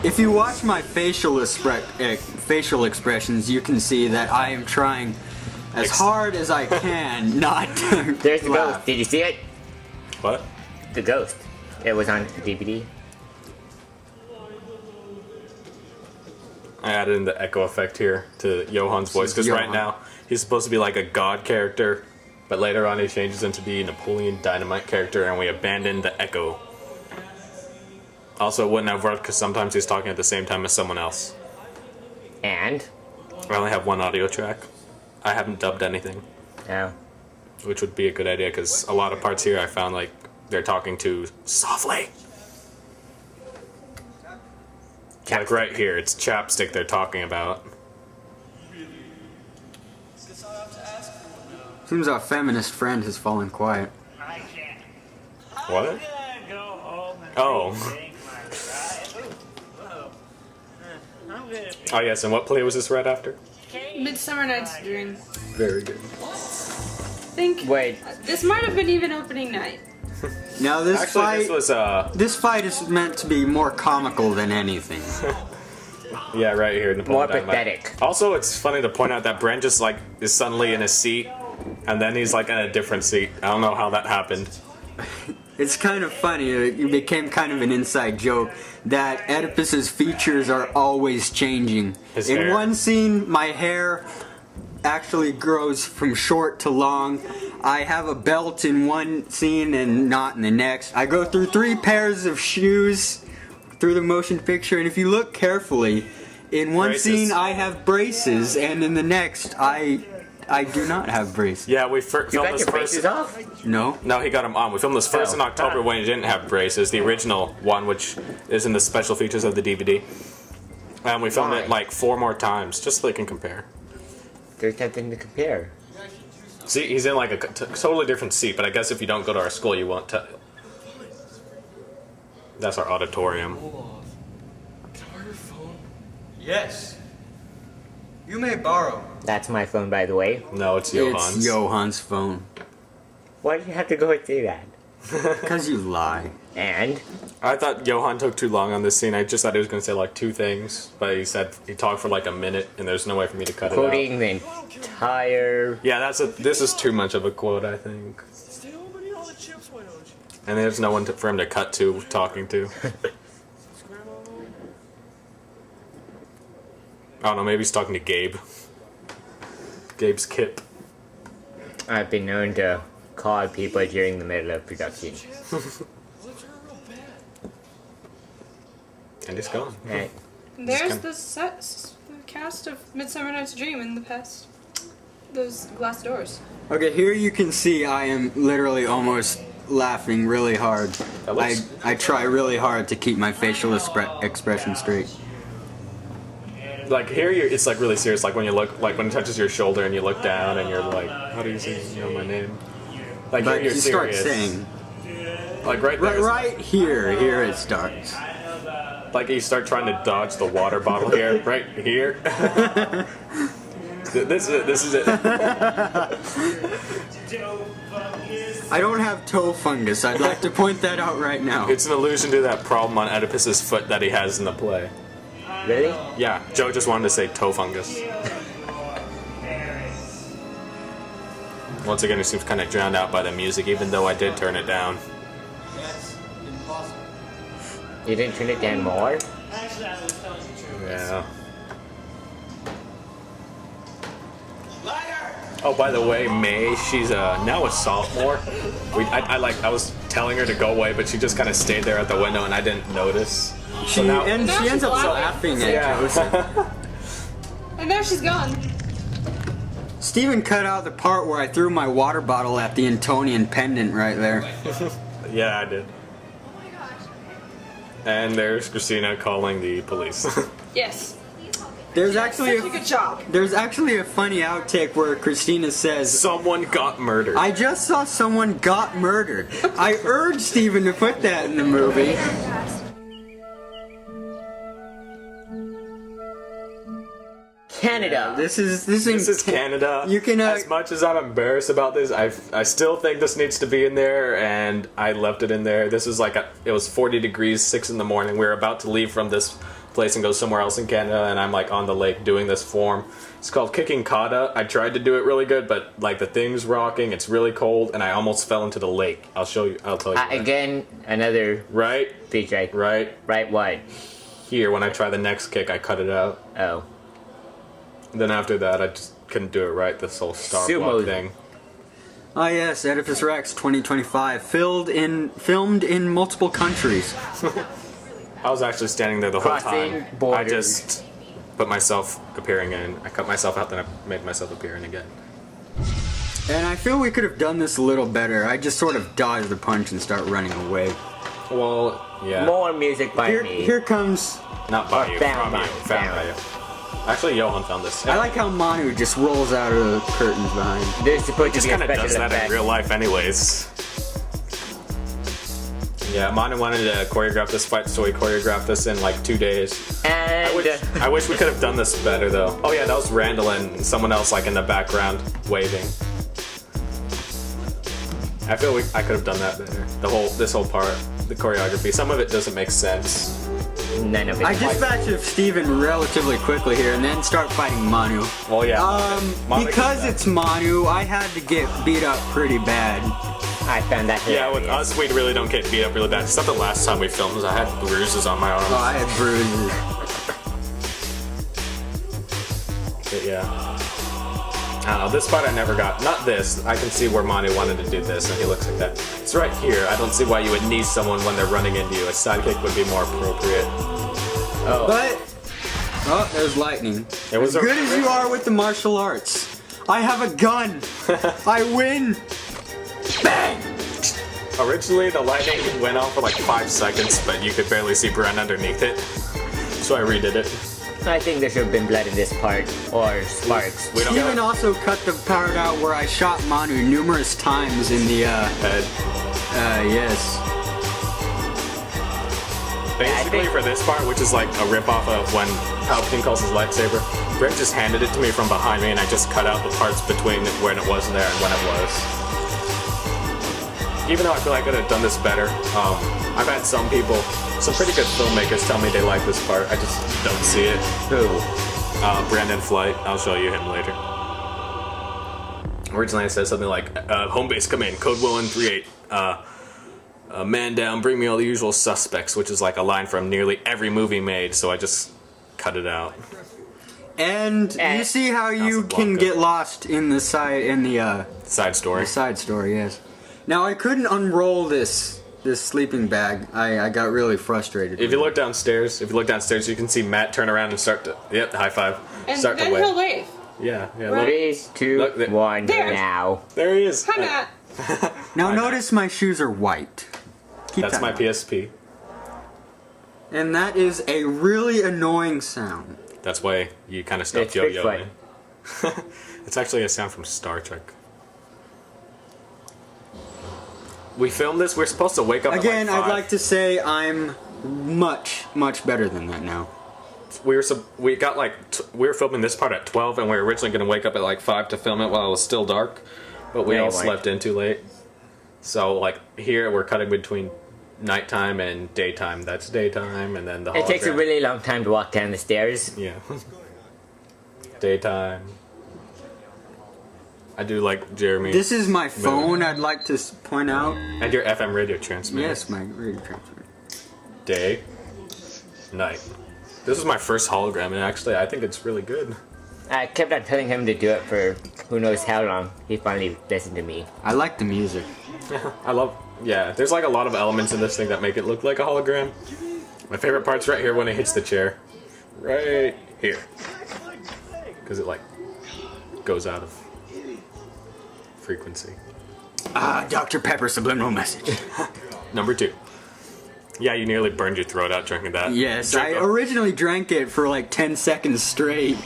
If you watch my facial expressions, you can see that I am trying as hard as I can not to There's the laugh. ghost. Did you see it? What? The ghost. It was on DVD. I added in the echo effect here to Johan's voice, because right now he's supposed to be like a god character, but later on he changes into the Napoleon Dynamite character, and we abandoned the echo. Also, it wouldn't have worked because sometimes he's talking at the same time as someone else. And? I only have one audio track. I haven't dubbed anything. Oh. Which would be a good idea, because a lot of parts here I found like they're talking too softly. Chapstick. Like right here, it's Chapstick they're talking about. Seems our feminist friend has fallen quiet. What? Oh. Oh yes, and what play was this right after? Midsummer Night's Dream. Very good. Wait. This might have been even opening night. Now this Actually, fight, this fight is meant to be more comical than anything. Yeah, right here. More Napoleon Dynamite. pathetic. Also, it's funny to point out that Brent just like is suddenly in a seat, and then he's like in a different seat. I don't know how that happened. It's kind of funny. It became kind of an inside joke that Oedipus's features are always changing. His In hair. one scene, my hair actually grows from short to long. I have a belt in one scene and not in the next. I go through 3 pairs of shoes through the motion picture, and if you look carefully, in one Braces. scene I have braces, and in the next I do not have braces. Yeah, we You filmed got this your braces first. off? No? No, he got them on. We filmed this first Oh. in October when he didn't have braces, the original one, which is in the special features of the DVD. And we filmed it Why? like 4 more times, just so they can compare. There's nothing to compare. See, he's in like a totally different seat, but I guess if you don't go to our school, you won't tell. That's our auditorium. Yes. You may borrow. That's my phone, by the way. No, it's Johan's. It's Johan's phone. Why do you have to go and say that? Because you lie. And? I thought Johan took too long on this scene. I just thought he was going to say like 2 things, but he said he talked for like a minute, and there's no way for me to cut it out. Quoting the entire... Yeah, this is too much of a quote, I think. And there's no one for him to cut to talking to. I don't know, maybe he's talking to Gabe. Gabe's Kip. I've been known to call people during the middle of production. And he's gone. Right. There's the cast of Midsummer Night's Dream in the past. Those glass doors. Okay, here you can see I am literally almost laughing really hard. That looks- I try really hard to keep my facial expression straight. Like here, it's like really serious. Like when you look, like when it touches your shoulder and you look down and you're like, "How do you say my name?" Like But here you you're start serious. saying, Like right there. right here it starts. Like you start trying to dodge the water bottle here, right here. This is it. I don't have toe fungus. I'd like to point that out right now. It's an allusion to that problem on Oedipus's foot that he has in the play. Really? Yeah, Joe just wanted to say toe fungus. Once again, it seems kind of drowned out by the music, even though I did turn it down. You didn't turn it down more? Yeah. Oh, by the way, May, she's now a sophomore. I was telling her to go away, but she just kind of stayed there at the window, and I didn't notice. She Now ends she's up laughing. laughing at Joseph. And there she's gone. Steven cut out the part where I threw my water bottle at the Antonian pendant right there. Yeah, I did. And there's Christina calling the police. Yes. There's actually Such a good job. there's actually a funny outtake where Christina says, Someone got murdered. "I just saw someone got murdered." I urged Steven to put that in the movie. Canada. This is Canada. You can as much as I'm embarrassed about this, I still think this needs to be in there, and I left it in there. This is it was 40 degrees, 6 in the morning. We were about to leave from this place and go somewhere else in Canada, and I'm like on the lake doing this form. It's called kicking kata. I tried to do it really good, but like the thing's rocking, it's really cold, and I almost fell into the lake. I'll show you. I'll tell you. Again, another right feature. Right what? Here, when I try the next kick, I cut it out. Oh. Then after that, I just couldn't do it right. This whole star block thing. Oh yes, Oedipus Rex 2025, filmed in multiple countries. I was actually standing there the whole Crossing time. borders. I just put myself appearing in. I cut myself out, then I made myself appear in again. And I feel we could have done this a little better. I just sort of dodged the punch and start running away. Well, yeah. More music by me. Here comes... Not by you, found from by you. you. Found by you. Actually, Johan found this. I like how Manu just rolls out of the curtains behind. There's supposed to Just be a kind of special does that effect. in real life anyways. Yeah, Manu wanted to choreograph this fight, so we choreographed this in like 2 days. And I wish we could have done this better though. Oh yeah, that was Randall and someone else like in the background waving. I feel I could have done that better. This whole part, the choreography. Some of it doesn't make sense. none of it. I dispatched Steven relatively quickly here and then start fighting Manu. Well, yeah. Manu Because it's Manu, I had to get beat up pretty bad. I found that Yeah, hilarious. with us, we really don't get beat up really bad. It's not the last time we filmed, I had bruises on my arms. Oh, I had bruises. But yeah. I don't know, this part I never got. Not this. I can see where Manu wanted to do this, and he looks like that. It's right here. I don't see why you would need someone when they're running into you. A sidekick would be more appropriate. Oh. But, oh, there's lightning. It was as good as you are with the martial arts, I have a gun. I win. Bang. Originally, the lightning went off for like 5 seconds, but you could barely see Bren underneath it. So I redid it. I think there should have been blood in this part, or sparks. We don't Steven know. also cut the part out where I shot Manu numerous times in the, Head. yes. Basically, for this part, which is like a ripoff of when Palpatine calls his lightsaber, Brent just handed it to me from behind me, and I just cut out the parts between when it wasn't there and when it was. Even though I feel like I could have done this better, I've had some people, some pretty good filmmakers tell me they like this part. I just don't see it. Who? Brandon Flight. I'll show you him later. Originally, I said something like, "Home base, come in. Code Will 38. Man down. Bring me all the usual suspects," which is like a line from nearly every movie made. So I just cut it out. And you see how you Casablanca. can get lost in the Side story. the side story, yes. Now I couldn't unroll this sleeping bag. I got really frustrated. If you look downstairs, you can see Matt turn around and start to. Yep, high five. And Start then to he'll wave. leave. Yeah, yeah. Right. Look, 3, 2, Look, 1, There. now. there he is. Hi, Matt. Now I know. notice my shoes are white. Keep That's that my in mind. PSP. And that is a really annoying sound. That's why you kind of stopped It's yo-yoing. It's actually a sound from Star Trek. We filmed this. We're supposed to wake up Again, at like 5. I'd like to say I'm much better than that now. We were filming this part at 12, and we were originally going to wake up at like 5 to film it while it was still dark, but we Yeah, all you weren't. slept in too late. So like here we're cutting between nighttime and daytime. That's daytime, and then the It takes a hologram. really long time to walk down the stairs. Yeah. Daytime. I do like Jeremy. This is my phone, I'd like to point out. And your FM radio transmitter. Yes, my radio transmitter. Day. Night. This is my first hologram, and actually I think it's really good. I kept on telling him to do it for who knows how long. He finally listened to me. I like the music. Yeah, there's like a lot of elements in this thing that make it look like a hologram. My favorite part's right here when it hits the chair. Right here. Because it like goes out of frequency. Dr. Pepper subliminal message. Number 2. Yeah, you nearly burned your throat out drinking that. Yes, Drink I up. originally drank it for like 10 seconds straight.